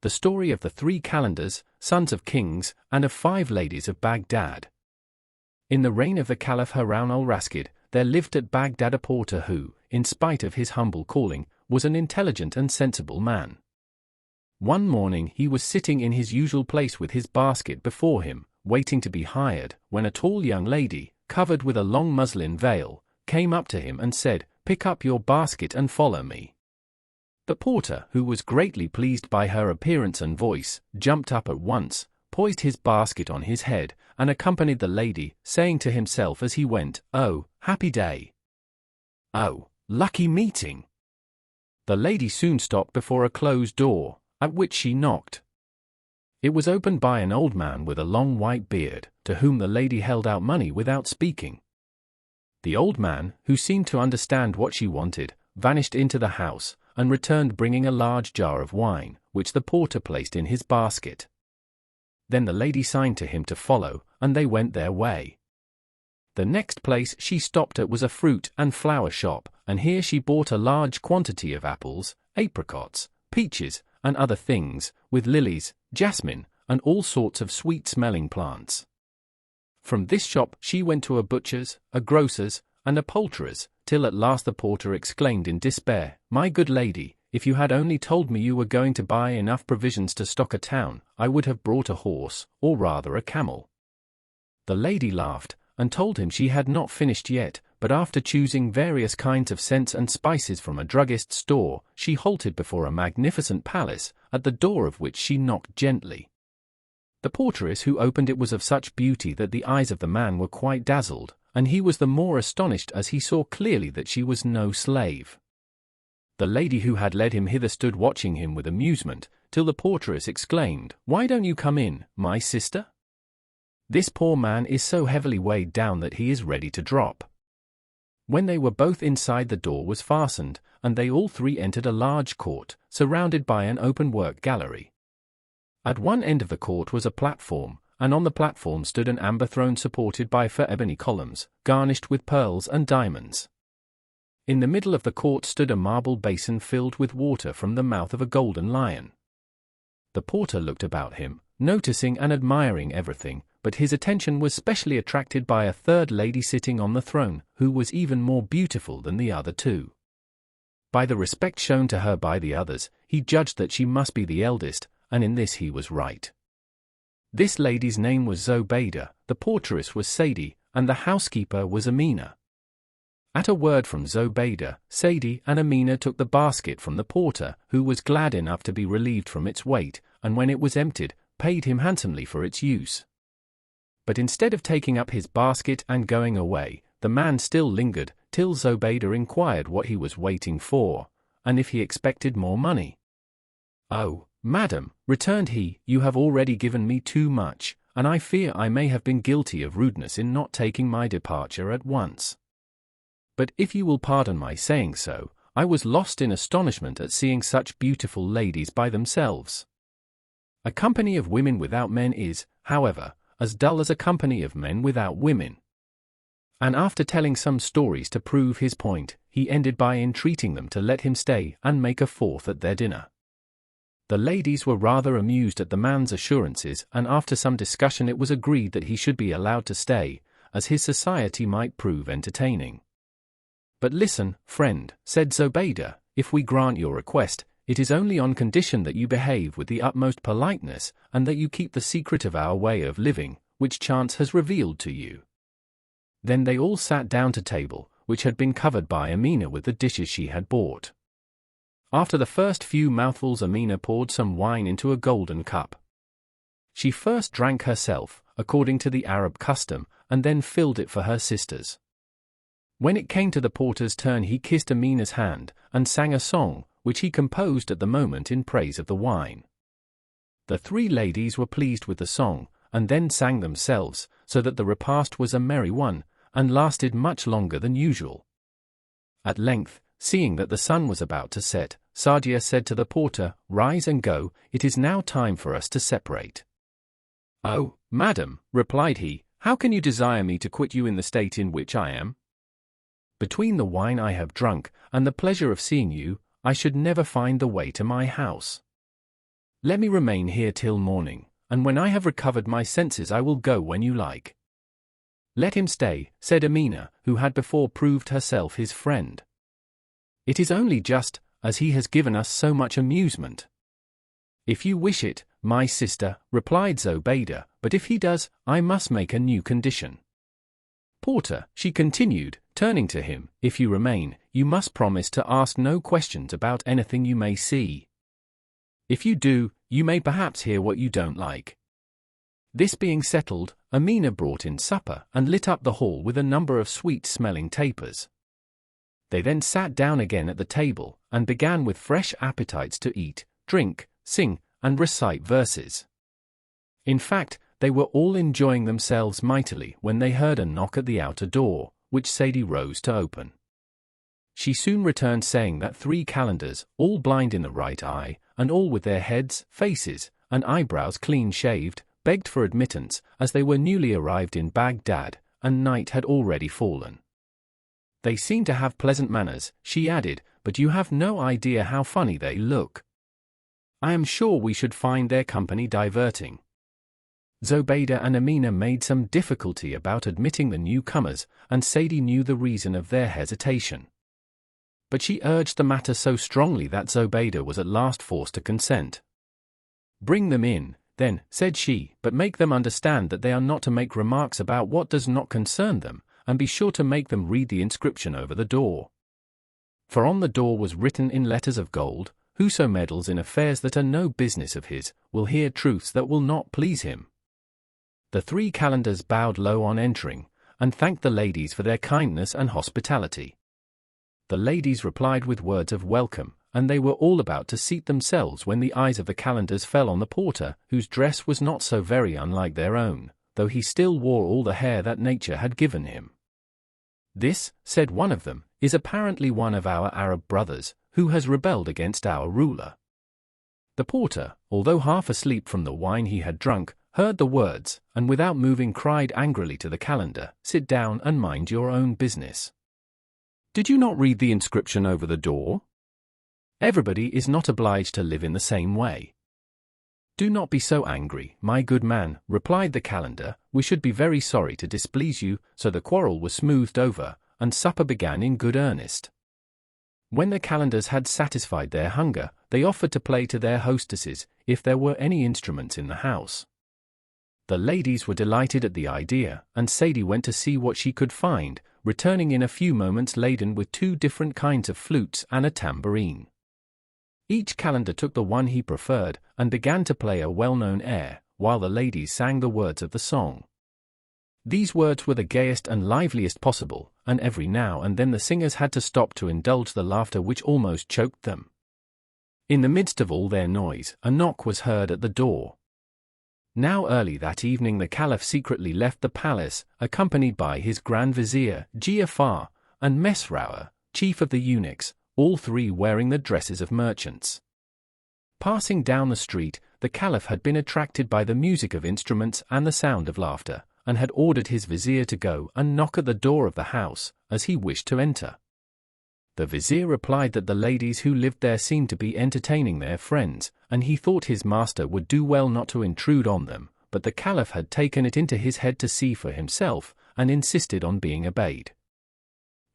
The story of the 3 Calenders, sons of kings, and of 5 ladies of Baghdad. In the reign of the Caliph Harun al-Rashid, there lived at Baghdad a porter who, in spite of his humble calling, was an intelligent and sensible man. One morning he was sitting in his usual place with his basket before him, waiting to be hired, when a tall young lady, covered with a long muslin veil, came up to him and said, "Pick up your basket and follow me." The porter, who was greatly pleased by her appearance and voice, jumped up at once, poised his basket on his head, and accompanied the lady, saying to himself as he went, "Oh, happy day! Oh, lucky meeting!" The lady soon stopped before a closed door, at which she knocked. It was opened by an old man with a long white beard, to whom the lady held out money without speaking. The old man, who seemed to understand what she wanted, vanished into the house, and returned bringing a large jar of wine, which the porter placed in his basket. Then the lady signed to him to follow, and they went their way. The next place she stopped at was a fruit and flower shop, and here she bought a large quantity of apples, apricots, peaches, and other things, with lilies, jasmine, and all sorts of sweet-smelling plants. From this shop she went to a butcher's, a grocer's, and a poulterer's, till at last the porter exclaimed in despair, "My good lady, if you had only told me you were going to buy enough provisions to stock a town, I would have brought a horse, or rather a camel." The lady laughed, and told him she had not finished yet, but after choosing various kinds of scents and spices from a druggist's store, she halted before a magnificent palace, at the door of which she knocked gently. The porteress who opened it was of such beauty that the eyes of the man were quite dazzled, and he was the more astonished as he saw clearly that she was no slave. The lady who had led him hither stood watching him with amusement, till the porteress exclaimed, "Why don't you come in, my sister? This poor man is so heavily weighed down that he is ready to drop." When they were both inside, the door was fastened, and they all 3 entered a large court, surrounded by an open-work gallery. At one end of the court was a platform, and on the platform stood an amber throne supported by 4 ebony columns, garnished with pearls and diamonds. In the middle of the court stood a marble basin filled with water from the mouth of a golden lion. The porter looked about him, noticing and admiring everything, but his attention was specially attracted by a 3rd lady sitting on the throne, who was even more beautiful than the other 2. By the respect shown to her by the others, he judged that she must be the eldest, and in this he was right. This lady's name was Zobayda, the porteress was Sadie, and the housekeeper was Amina. At a word from Zobayda, Sadie and Amina took the basket from the porter, who was glad enough to be relieved from its weight, and when it was emptied, paid him handsomely for its use. But instead of taking up his basket and going away, the man still lingered, till Zobayda inquired what he was waiting for, and if he expected more money. "Oh, madam," returned he, "you have already given me too much, and I fear I may have been guilty of rudeness in not taking my departure at once. But if you will pardon my saying so, I was lost in astonishment at seeing such beautiful ladies by themselves. A company of women without men is, however, as dull as a company of men without women." And after telling some stories to prove his point, he ended by entreating them to let him stay and make a 4th at their dinner. The ladies were rather amused at the man's assurances, and after some discussion it was agreed that he should be allowed to stay, as his society might prove entertaining. "But listen, friend," said Zobayda, "if we grant your request, it is only on condition that you behave with the utmost politeness, and that you keep the secret of our way of living, which chance has revealed to you." Then they all sat down to table, which had been covered by Amina with the dishes she had bought. After the first few mouthfuls, Amina poured some wine into a golden cup. She first drank herself, according to the Arab custom, and then filled it for her sisters. When it came to the porter's turn, he kissed Amina's hand, and sang a song, which he composed at the moment in praise of the wine. The 3 ladies were pleased with the song, and then sang themselves, so that the repast was a merry one, and lasted much longer than usual. At length, seeing that the sun was about to set, Saadia said to the porter, "Rise and go, it is now time for us to separate." "Oh, madam," replied he, "how can you desire me to quit you in the state in which I am? Between the wine I have drunk, and the pleasure of seeing you, I should never find the way to my house. Let me remain here till morning, and when I have recovered my senses I will go when you like. Let him stay, said Amina, who had before proved herself his friend. It is only just, as he has given us so much amusement. If you wish it, my sister, replied Zobeida, but if he does, I must make a new condition. Porter, she continued, turning to him, if you remain, you must promise to ask no questions about anything you may see. If you do, you may perhaps hear what you don't like. This being settled, Amina brought in supper and lit up the hall with a number of sweet-smelling tapers. They then sat down again at the table and began with fresh appetites to eat, drink, sing, and recite verses. In fact, they were all enjoying themselves mightily when they heard a knock at the outer door, which Sadie rose to open. She soon returned saying that 3 calendars, all blind in the right eye, and all with their heads, faces, and eyebrows clean-shaved, begged for admittance, as they were newly arrived in Bagdad, and night had already fallen. They seem to have pleasant manners, she added, but you have no idea how funny they look. I am sure we should find their company diverting. Zobeida and Amina made some difficulty about admitting the newcomers, and Sadie knew the reason of their hesitation. But she urged the matter so strongly that Zobeida was at last forced to consent. Bring them in, then, said she, but make them understand that they are not to make remarks about what does not concern them, and be sure to make them read the inscription over the door. For on the door was written in letters of gold, whoso meddles in affairs that are no business of his, will hear truths that will not please him. The 3 calendars bowed low on entering, and thanked the ladies for their kindness and hospitality. The ladies replied with words of welcome, and they were all about to seat themselves when the eyes of the calendars fell on the porter, whose dress was not so very unlike their own, though he still wore all the hair that nature had given him. This, said one of them, is apparently one of our Arab brothers, who has rebelled against our ruler. The porter, although half asleep from the wine he had drunk, heard the words, and without moving cried angrily to the calendar, sit down and mind your own business. Did you not read the inscription over the door? Everybody is not obliged to live in the same way. Do not be so angry, my good man, replied the calendar, we should be very sorry to displease you, so the quarrel was smoothed over, and supper began in good earnest. When the calendars had satisfied their hunger, they offered to play to their hostesses, if there were any instruments in the house. The ladies were delighted at the idea, and Sadie went to see what she could find, returning in a few moments laden with 2 different kinds of flutes and a tambourine. Each calendar took the one he preferred, and began to play a well-known air, while the ladies sang the words of the song. These words were the gayest and liveliest possible, and every now and then the singers had to stop to indulge the laughter which almost choked them. In the midst of all their noise, a knock was heard at the door. Now early that evening the Caliph secretly left the palace, accompanied by his Grand Vizier, Giafar, and Mesrour, chief of the eunuchs, all 3 wearing the dresses of merchants. Passing down the street, the Caliph had been attracted by the music of instruments and the sound of laughter, and had ordered his vizier to go and knock at the door of the house, as he wished to enter. The vizier replied that the ladies who lived there seemed to be entertaining their friends, and he thought his master would do well not to intrude on them, but the Caliph had taken it into his head to see for himself, and insisted on being obeyed.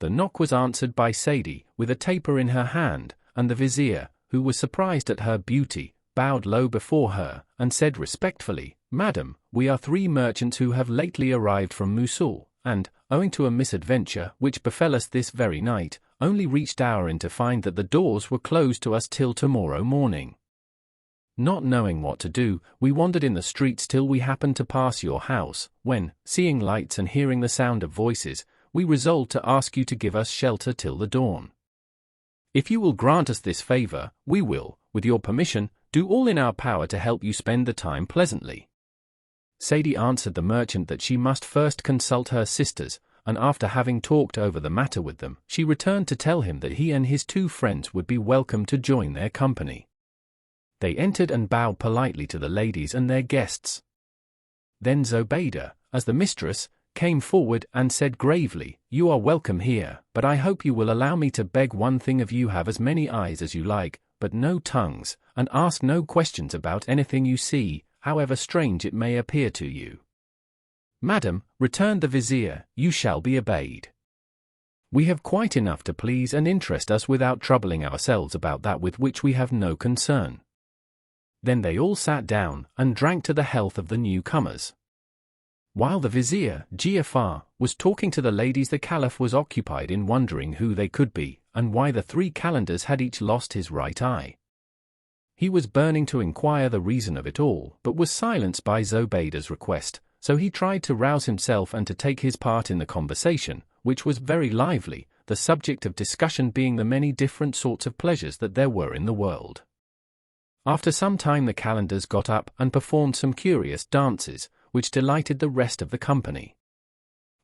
The knock was answered by Sadie, with a taper in her hand, and the vizier, who was surprised at her beauty, bowed low before her, and said respectfully, Madam, we are 3 merchants who have lately arrived from Mosul, and, owing to a misadventure which befell us this very night, only reached our inn to find that the doors were closed to us till tomorrow morning. Not knowing what to do, we wandered in the streets till we happened to pass your house, when, seeing lights and hearing the sound of voices, we resolved to ask you to give us shelter till the dawn. If you will grant us this favor, we will, with your permission, do all in our power to help you spend the time pleasantly. Sadie answered the merchant that she must first consult her sisters, and after having talked over the matter with them, she returned to tell him that he and his 2 friends would be welcome to join their company. They entered and bowed politely to the ladies and their guests. Then Zobeida, as the mistress, came forward and said gravely, You are welcome here, but I hope you will allow me to beg one thing of you. Have as many eyes as you like, but no tongues, and ask no questions about anything you see, however strange it may appear to you." "Madam," returned the vizier, "you shall be obeyed. We have quite enough to please and interest us without troubling ourselves about that with which we have no concern." Then they all sat down and drank to the health of the newcomers. While the vizier, Giafar, was talking to the ladies, the caliph was occupied in wondering who they could be, and why the 3 calenders had each lost his right eye. He was burning to inquire the reason of it all, but was silenced by Zobeida's request, so he tried to rouse himself and to take his part in the conversation, which was very lively, the subject of discussion being the many different sorts of pleasures that there were in the world. After some time the calenders got up and performed some curious dances, which delighted the rest of the company.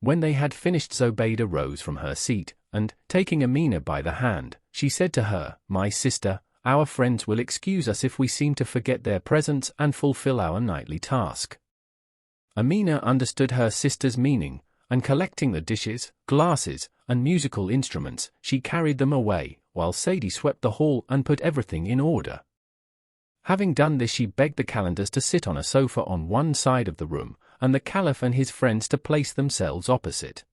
When they had finished, Zobeida rose from her seat, and, taking Amina by the hand, she said to her, "My sister, our friends will excuse us if we seem to forget their presence and fulfill our nightly task." Amina understood her sister's meaning, and collecting the dishes, glasses, and musical instruments, she carried them away, while Sadie swept the hall and put everything in order. Having done this, she begged the calenders to sit on a sofa on one side of the room, and the caliph and his friends to place themselves opposite.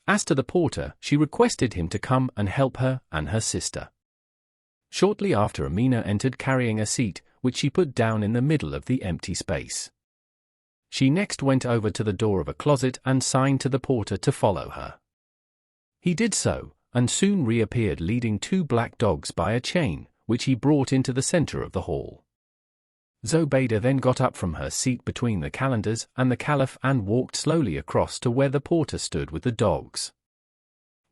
As to the porter, she requested him to come and help her and her sister. Shortly after, Amina entered carrying a seat, which she put down in the middle of the empty space. She next went over to the door of a closet and signed to the porter to follow her. He did so, and soon reappeared leading 2 black dogs by a chain, which he brought into the center of the hall. Zobeida then got up from her seat between the calenders and the caliph and walked slowly across to where the porter stood with the dogs.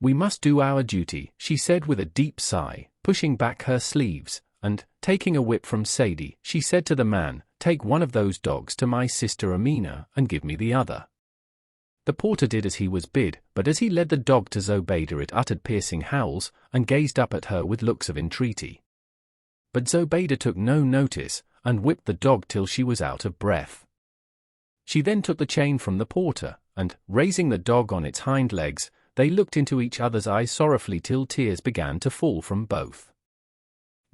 "We must do our duty," she said with a deep sigh, pushing back her sleeves, and, taking a whip from Sadie, she said to the man, "Take one of those dogs to my sister Amina and give me the other." The porter did as he was bid, but as he led the dog to Zobeida it uttered piercing howls and gazed up at her with looks of entreaty. But Zobeida took no notice, and whipped the dog till she was out of breath. She then took the chain from the porter, and, raising the dog on its hind legs, they looked into each other's eyes sorrowfully till tears began to fall from both.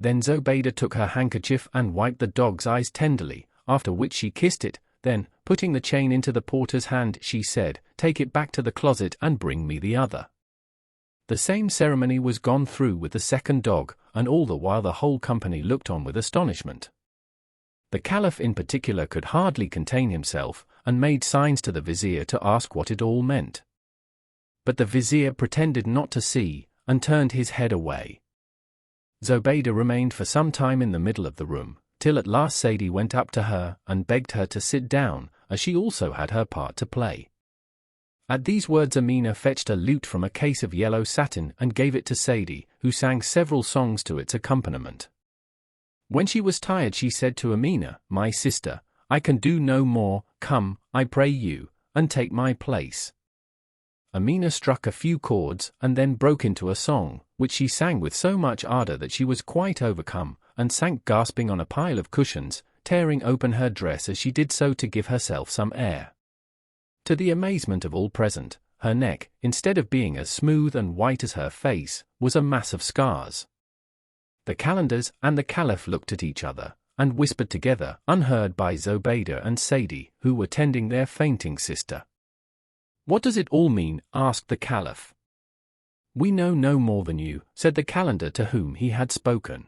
Then Zobeida took her handkerchief and wiped the dog's eyes tenderly, after which she kissed it, then, putting the chain into the porter's hand, she said, "Take it back to the closet and bring me the other." The same ceremony was gone through with the second dog, and all the while the whole company looked on with astonishment. The caliph in particular could hardly contain himself, and made signs to the vizier to ask what it all meant. But the vizier pretended not to see, and turned his head away. Zobeida remained for some time in the middle of the room, till at last Sadie went up to her and begged her to sit down, as she also had her part to play. At these words Amina fetched a lute from a case of yellow satin and gave it to Sadie, who sang several songs to its accompaniment. When she was tired she said to Amina, "My sister, I can do no more, come, I pray you, and take my place." Amina struck a few chords and then broke into a song, which she sang with so much ardor that she was quite overcome, and sank gasping on a pile of cushions, tearing open her dress as she did so to give herself some air. To the amazement of all present, her neck, instead of being as smooth and white as her face, was a mass of scars. The calenders and the caliph looked at each other, and whispered together, unheard by Zobeida and Sadie, who were tending their fainting sister. "What does it all mean?" asked the caliph. "We know no more than you," said the calender to whom he had spoken.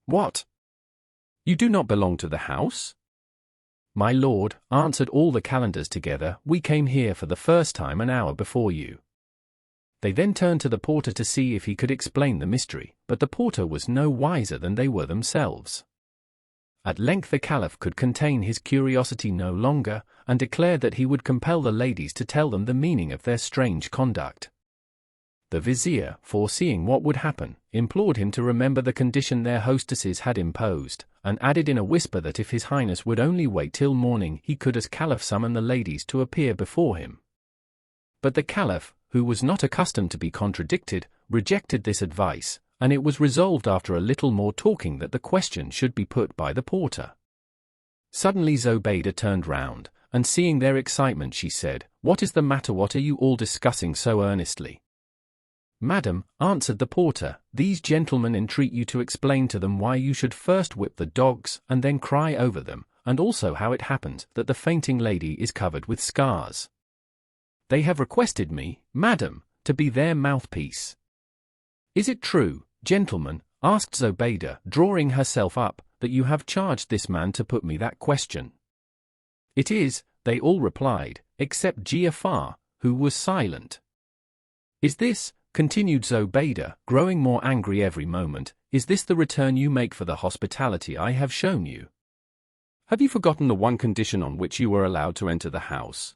"What? You do not belong to the house?" "My lord," answered all the calenders together, "we came here for the first time an hour before you." They then turned to the porter to see if he could explain the mystery, but the porter was no wiser than they were themselves. At length the caliph could contain his curiosity no longer, and declared that he would compel the ladies to tell them the meaning of their strange conduct. The vizier, foreseeing what would happen, implored him to remember the condition their hostesses had imposed, and added in a whisper that if His Highness would only wait till morning he could as caliph summon the ladies to appear before him. But the caliph, who was not accustomed to be contradicted, rejected this advice, and it was resolved after a little more talking that the question should be put by the porter. Suddenly Zobeida turned round, and seeing their excitement she said, "What is the matter? What are you all discussing so earnestly?" "Madam," answered the porter, "these gentlemen entreat you to explain to them why you should first whip the dogs and then cry over them, and also how it happens that the fainting lady is covered with scars. They have requested me, madam, to be their mouthpiece." "Is it true, gentlemen," asked Zobeide, drawing herself up, "that you have charged this man to put me that question?" "It is," they all replied, except Giafar, who was silent. "Is this," continued Zobeide, growing more angry every moment, "is this the return you make for the hospitality I have shown you? Have you forgotten the one condition on which you were allowed to enter the house?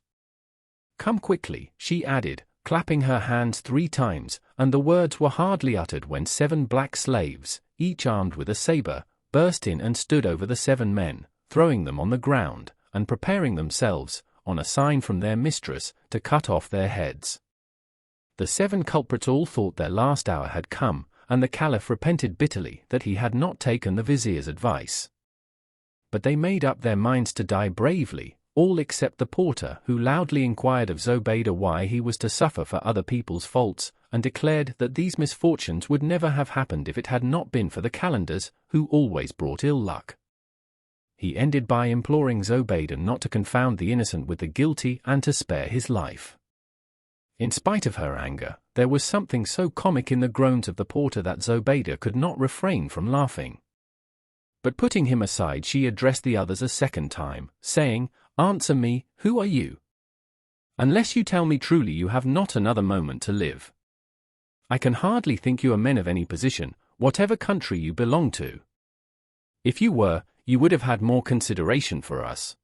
Come quickly," she added, clapping her hands 3 times, and the words were hardly uttered when 7 black slaves, each armed with a saber, burst in and stood over the 7 men, throwing them on the ground, and preparing themselves, on a sign from their mistress, to cut off their heads. The 7 culprits all thought their last hour had come, and the Caliph repented bitterly that he had not taken the vizier's advice. But they made up their minds to die bravely, all except the porter, who loudly inquired of Zobeide why he was to suffer for other people's faults, and declared that these misfortunes would never have happened if it had not been for the Calenders, who always brought ill luck. He ended by imploring Zobeide not to confound the innocent with the guilty and to spare his life. In spite of her anger, there was something so comic in the groans of the porter that Zobeide could not refrain from laughing. But putting him aside, she addressed the others a second time, saying, "Answer me, who are you? Unless you tell me truly, you have not another moment to live. I can hardly think you are men of any position, whatever country you belong to. If you were, you would have had more consideration for us."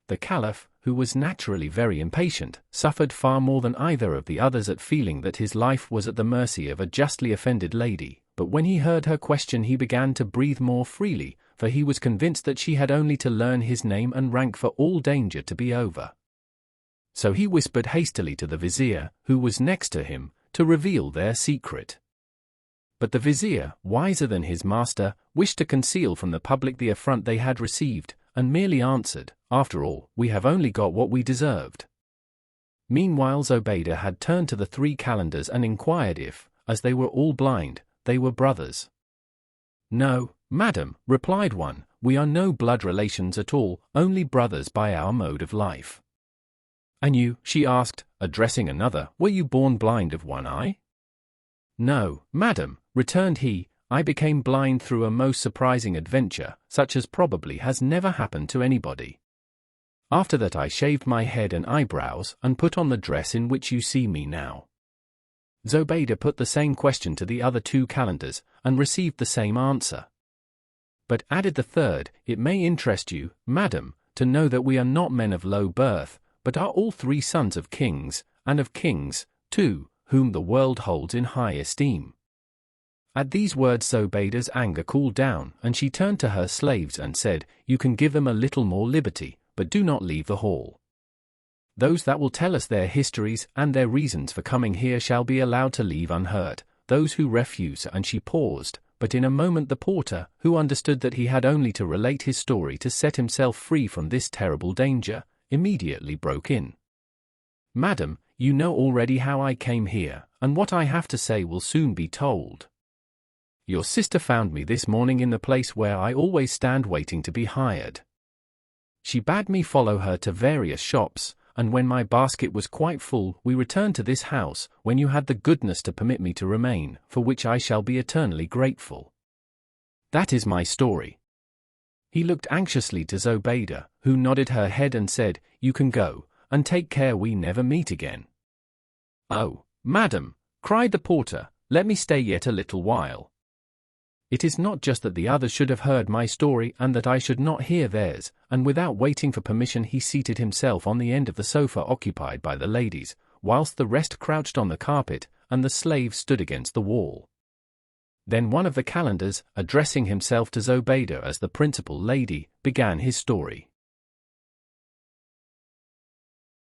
The Caliph, who was naturally very impatient, suffered far more than either of the others at feeling that his life was at the mercy of a justly offended lady, but when he heard her question he began to breathe more freely, for he was convinced that she had only to learn his name and rank for all danger to be over. So he whispered hastily to the vizier, who was next to him, to reveal their secret. But the vizier, wiser than his master, wished to conceal from the public the affront they had received, and merely answered, "After all, we have only got what we deserved." Meanwhile Zobeide had turned to the 3 Calenders and inquired if, as they were all blind, they were brothers. "No, madam," replied one, "we are no blood relations at all, only brothers by our mode of life." "And you," she asked, addressing another, "were you born blind of one eye?" "No, madam," returned he, "I became blind through a most surprising adventure, such as probably has never happened to anybody. After that I shaved my head and eyebrows, and put on the dress in which you see me now." Zobeide put the same question to the other 2 Calenders, and received the same answer. "But," added the third, "it may interest you, madam, to know that we are not men of low birth, but are all 3 sons of kings, and of kings, too, whom the world holds in high esteem." At these words Zobeide's anger cooled down, and she turned to her slaves and said, "You can give them a little more liberty, but do not leave the hall. Those that will tell us their histories and their reasons for coming here shall be allowed to leave unhurt. Those who refuse," and she paused, but in a moment the porter, who understood that he had only to relate his story to set himself free from this terrible danger, immediately broke in. "Madam, you know already how I came here, and what I have to say will soon be told. Your sister found me this morning in the place where I always stand waiting to be hired. She bade me follow her to various shops, and when my basket was quite full, we returned to this house, when you had the goodness to permit me to remain, for which I shall be eternally grateful. That is my story." He looked anxiously to Zobeide, who nodded her head and said, "You can go, and take care we never meet again." "Oh, madam," cried the porter, "let me stay yet a little while. It is not just that the others should have heard my story and that I should not hear theirs," and without waiting for permission he seated himself on the end of the sofa occupied by the ladies, whilst the rest crouched on the carpet, and the slaves stood against the wall. Then one of the Calenders, addressing himself to Zobeide as the principal lady, began his story.